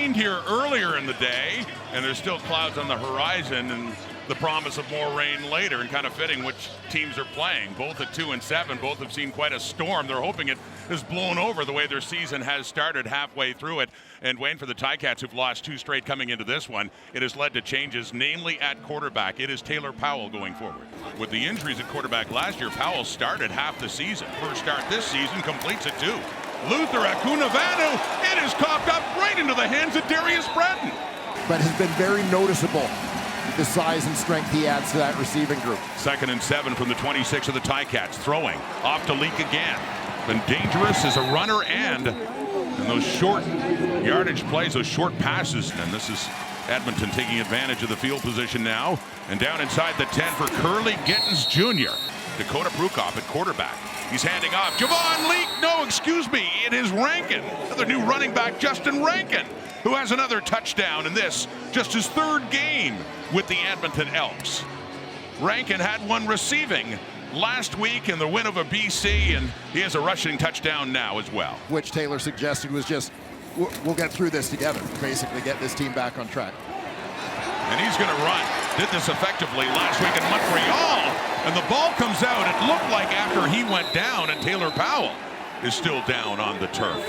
rained here earlier in the day, and there's still clouds on the horizon and the promise of more rain later, and kind of fitting which teams are playing. Both at 2 and 7, both have seen quite a storm. They're hoping it is blown over the way their season has started halfway through it. And Wayne, for the Ticats, who've lost 2 straight coming into this one, it has led to changes, namely at quarterback. It is Taylor Powell going forward. With the injuries at quarterback last year, Powell started half the season. First start this season, completes at 2. Luther Akunavanu, it is copped up right into the hands of Darius Breton. But has been very noticeable, the size and strength he adds to that receiving group. 2nd and 7 from the 26 of the Ticats. Throwing off to Leak again. Been dangerous as a runner and those short yardage plays, those short passes. And this is Edmonton taking advantage of the field position now. And down inside the 10 for Curly Gittins Jr. Dakota Prukop at quarterback. He's handing off. Javon Leak, no, excuse me, it is Rankin. Another new running back, Justin Rankin, who has another touchdown in this, just his 3rd game with the Edmonton Elks. Rankin had one receiving last week in the win over BC, and he has a rushing touchdown now as well. Which Taylor suggested was just, we'll get through this together, basically get this team back on track. And he's going to run. Did this effectively last week in Montreal, and the ball comes out. It looked like after he went down, and Taylor Powell is still down on the turf.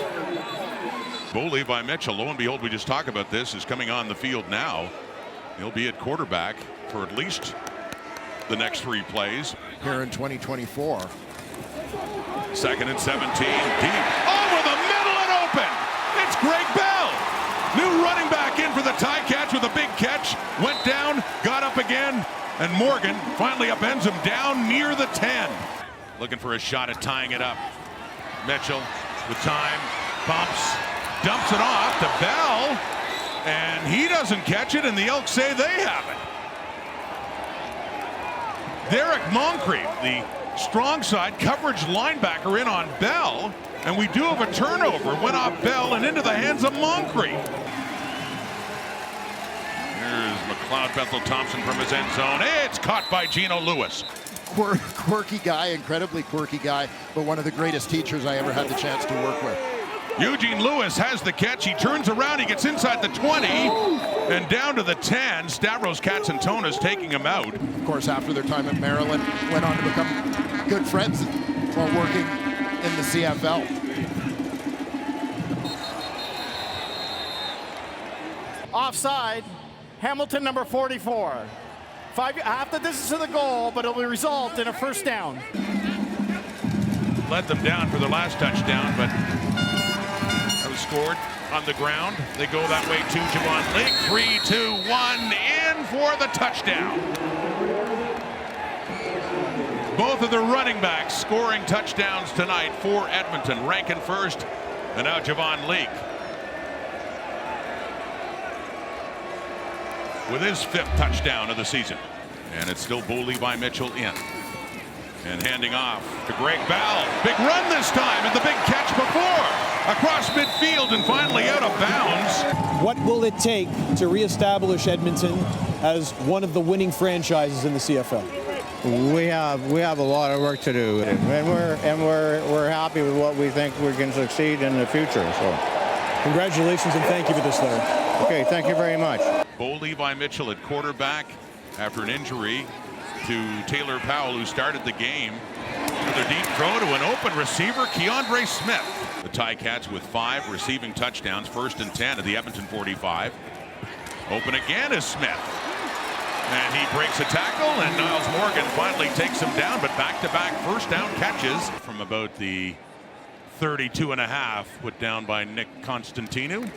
Bo Levi Mitchell, lo and behold, we just talked about this, is coming on the field now. He'll be at quarterback for at least the next 3 plays. Here in 2024. 2nd and 17, deep. Over the middle and open. It's Greg Bell. New running back in for the Ticats with a big catch. Went down, got up again, and Morgan finally upends him down near the 10. Looking for a shot at tying it up. Mitchell with time, pumps, dumps it off to Bell, and he doesn't catch it, and the Elks say they have it. Derek Moncrief, the strong side coverage linebacker, in on Bell, and we do have a turnover. Went off Bell and into the hands of Moncrief. Here's McLeod Bethel Thompson from his end zone. It's caught by Gino Lewis. Quirky guy, incredibly quirky guy, but one of the greatest teachers I ever had the chance to work with. Eugene Lewis has the catch. He turns around, he gets inside the 20 and down to the 10. Stavros Katsantonis taking him out. Of course, after their time at Maryland, went on to become good friends while working in the CFL. Offside, Hamilton number 44. Half the distance to the goal, but it will result in a first down. Let them down for their last touchdown, but that was scored on the ground. They go that way to Javon Leak. 3, 2, 1, in for the touchdown. Both of the running backs scoring touchdowns tonight for Edmonton. Rankin first, and now Javon Leak with his 5th touchdown of the season. And it's still Bo Levi Mitchell in. And handing off to Greg Bell. Big run this time, and the big catch before. Across midfield and finally out of bounds. What will it take to reestablish Edmonton as one of the winning franchises in the CFL? We have a lot of work to do, and we're happy with what we think we can succeed in the future. So, congratulations and thank you for this, Larry. Okay, thank you very much. Bo Levi Mitchell at quarterback after an injury to Taylor Powell, who started the game. Another deep throw to an open receiver, Keandre Smith. The Ticats with 5 receiving touchdowns, 1st and 10 at the Edmonton 45. Open again is Smith. And he breaks a tackle, and Niles Morgan finally takes him down, but back-to-back first down catches from about the 32.5, put down by Nick Constantinu.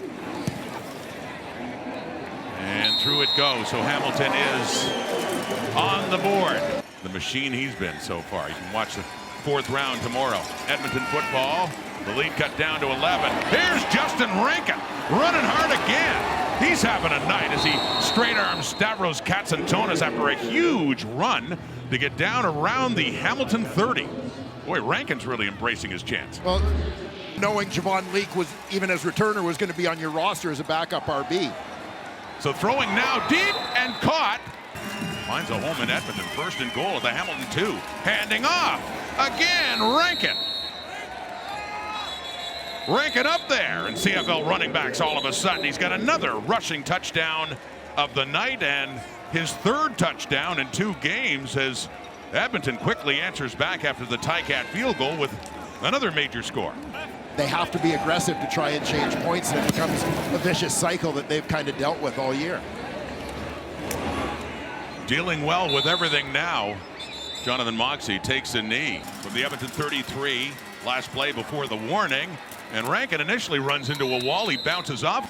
And through it goes, so Hamilton is on the board. The machine he's been so far. You can watch the 4th round tomorrow. Edmonton football, the lead cut down to 11. Here's Justin Rankin running hard again. He's having a night as he straight arms Stavros Katsantonis after a huge run to get down around the Hamilton 30. Boy, Rankin's really embracing his chance. Well, knowing Javon Leak was, even as returner, was going to be on your roster as a backup RB. So throwing now deep and caught. Finds a home in Edmonton. 1st and goal at the Hamilton 2. Handing off. Again, Rankin. Rankin up there, and CFL running backs all of a sudden. He's got another rushing touchdown of the night and his third touchdown in 2 games as Edmonton quickly answers back after the Ticat field goal with another major score. They have to be aggressive to try and change points, and it becomes a vicious cycle that they've kind of dealt with all year. Dealing well with everything now. Jonathan Moxey takes a knee from the Edmonton 33. Last play before the warning. And Rankin initially runs into a wall. He bounces up.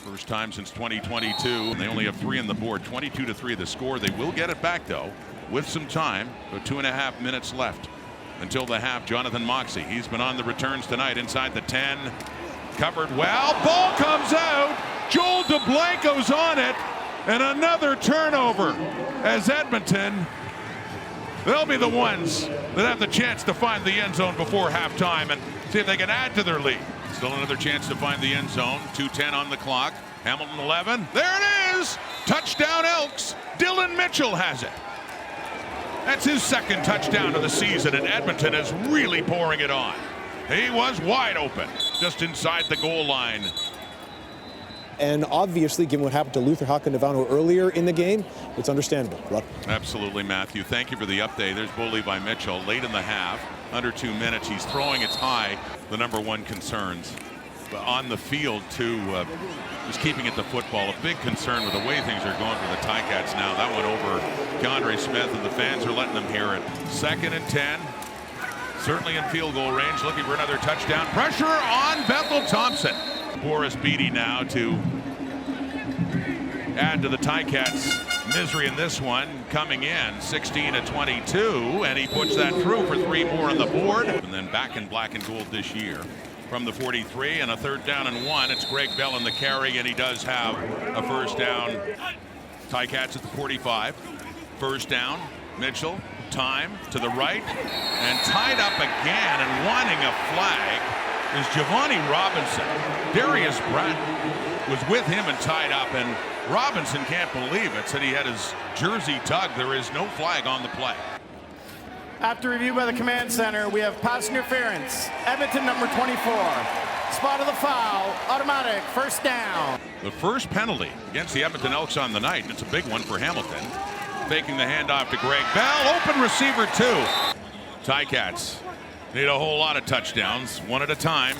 First time since 2022. And they only have 3 on the board. 22-3 the score. They will get it back, though, with some time. About 2.5 minutes left until the half. Jonathan Moxey. He's been on the returns tonight inside the 10. Covered well. Ball comes out. Joel DeBlanco's on it. And another turnover as Edmonton, they'll be the ones that have the chance to find the end zone before halftime and see if they can add to their lead. Still another chance to find the end zone. 2:10 on the clock. Hamilton 11. There it is. Touchdown Elks. Dylan Mitchell has it. That's his second touchdown of the season, and Edmonton is really pouring it on. He was wide open just inside the goal line. And obviously, given what happened to Luther Hakanavano earlier in the game, it's understandable. Absolutely, Matthew. Thank you for the update. There's Bo Levi Mitchell late in the half. Under 2 minutes. He's throwing it high. The number one concerns. But on the field, too, just keeping it to football. A big concern with the way things are going for the Ticats now. That went over Keandre Smith, and the fans are letting them hear it. 2nd and 10. Certainly in field goal range. Looking for another touchdown. Pressure on Bethel Thompson. Boris Beatty now to add to the Ticats' misery in this one, coming in 16-22, and he puts that through for 3 more on the board. And then back in black and gold this year from the 43, and a 3rd down and 1. It's Greg Bell in the carry, and he does have a 1st down. Ticats at the 45. 1st down. Mitchell, time to the right, and tied up again and wanting a flag is Giovanni Robinson. Darius Bratton was with him and tied up, and Robinson can't believe it. Said he had his jersey tugged. There is no flag on the play. After review by the command center, we have pass interference. Edmonton number 24. Spot of the foul. Automatic. 1st down. The first penalty against the Edmonton Elks on the night. It's a big one for Hamilton. Faking the handoff to Greg Bell. Open receiver 2. Ticats need a whole lot of touchdowns, one at a time.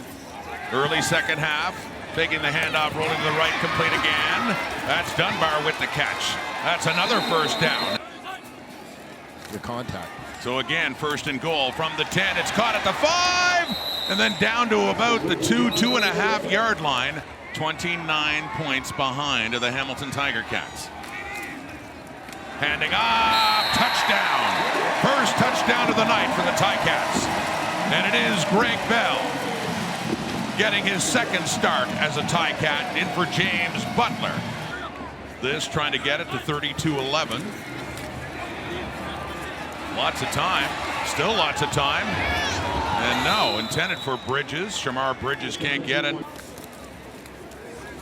Early 2nd half. Faking the handoff, rolling to the right, complete again. That's Dunbar with the catch. That's another 1st down. Your contact. So again, 1st and goal from the 10. It's caught at the 5, and then down to about the 2.5 yard line. 29 points behind the Hamilton Tiger Cats. Handing off, touchdown. 1st touchdown of the night for the Ticats. And it is Greg Bell getting his 2nd start as a Ticat, in for James Butler. This trying to get it to 32-11. Lots of time, still lots of time. And no, intended for Bridges. Shamar Bridges can't get it.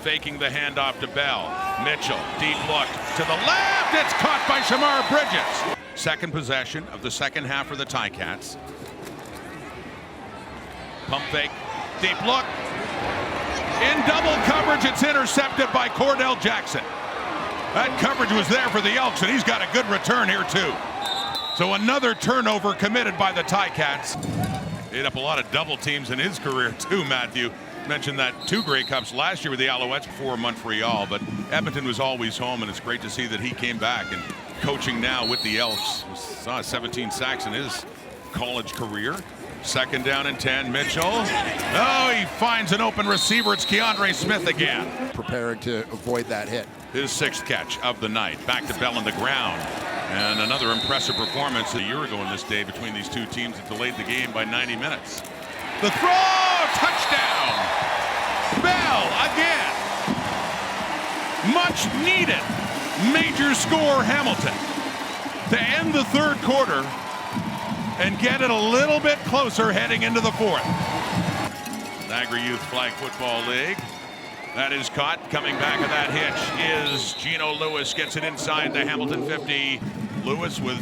Faking the handoff to Bell. Mitchell, deep look to the left. It's caught by Shamar Bridges. 2nd possession of the 2nd half for the Ticats. Pump fake, deep look. In double coverage, it's intercepted by Cordell Jackson. That coverage was there for the Elks, and he's got a good return here too. So another turnover committed by the Ticats. Ate up a lot of double teams in his career too, Matthew. Mentioned that 2 Grey Cups last year with the Alouettes before Montreal, but Edmonton was always home, and it's great to see that he came back and coaching now with the Elks. Saw 17 sacks in his college career. 2nd down and 10. Mitchell. Oh, he finds an open receiver. It's Keandre Smith again. Preparing to avoid that hit. His 6th catch of the night. Back to Bell on the ground. And another impressive performance a year ago in this day between these 2 teams that delayed the game by 90 minutes. The throw! Touchdown! Bell again. Much needed. Major score Hamilton to end the 3rd quarter and get it a little bit closer heading into the 4th. Niagara Youth Flag Football League. That is caught. Coming back of that hitch is Gino Lewis. Gets it inside the Hamilton 50. Lewis with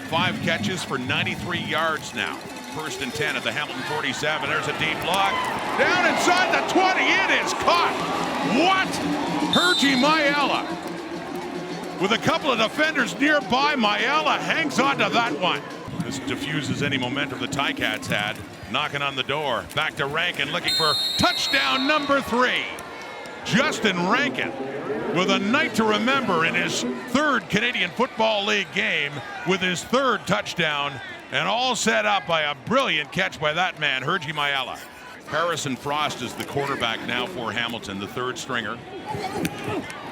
5 catches for 93 yards now. 1st and 10 at the Hamilton 47. There's a deep block. Down inside the 20. It is caught. What? Hergy Mayala. With a couple of defenders nearby, Mayala hangs on to that one. This diffuses any momentum the Ticats had. Knocking on the door. Back to Rankin looking for touchdown number 3. Justin Rankin with a night to remember in his 3rd Canadian Football League game with his 3rd touchdown, and all set up by a brilliant catch by that man, Hergy Mayala. Harrison Frost is the quarterback now for Hamilton, the 3rd stringer.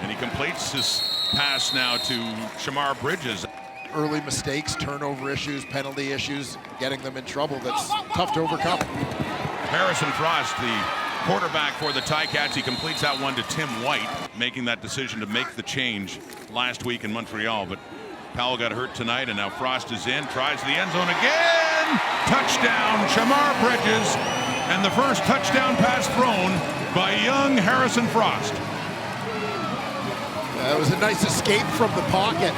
And he completes his pass now to Shamar Bridges. Early mistakes, turnover issues, penalty issues, getting them in trouble. That's tough to overcome. Harrison Frost, the quarterback for the Ticats, he completes that one to Tim White, making that decision to make the change last week in Montreal. But Powell got hurt tonight, and now Frost is in, tries the end zone again. Touchdown, Shamar Bridges, and the first touchdown pass thrown by young Harrison Frost. That was a nice escape from the pocket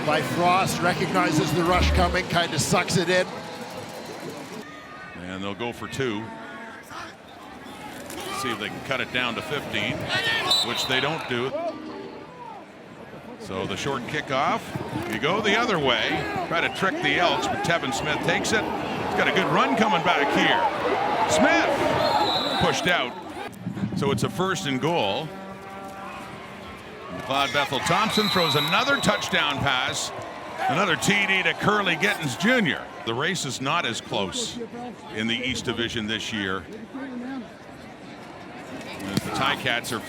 by Frost. Recognizes the rush coming, kind of sucks it in. And they'll go for 2. See if they can cut it down to 15, which they don't do. So the short kickoff, you go the other way, try to trick the Elks, but Tevin Smith takes it. He's got a good run coming back here. Smith pushed out. So it's a 1st and goal. Claude Bethel Thompson throws another touchdown pass, another TD to Curly Gittins Jr. The race is not as close in the East Division this year, as the Ticats are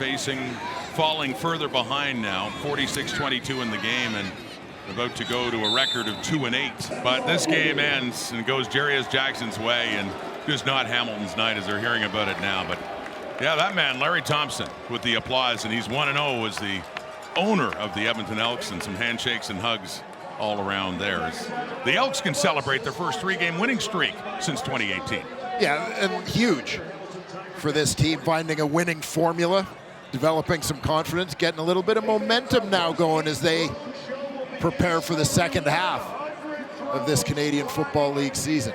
falling further behind now, 46-22 in the game, and about to go to a record of 2-8. But this game ends and goes Jarius Jackson's way, and just not Hamilton's night as they're hearing about it now. But yeah, that man, Larry Thompson, with the applause, and he's 1-0 as the owner of the Edmonton Elks, and some handshakes and hugs all around there. As the Elks can celebrate their first 3-game winning streak since 2018. Yeah, and huge for this team, finding a winning formula, developing some confidence, getting a little bit of momentum now going as they prepare for the second half of this Canadian Football League season.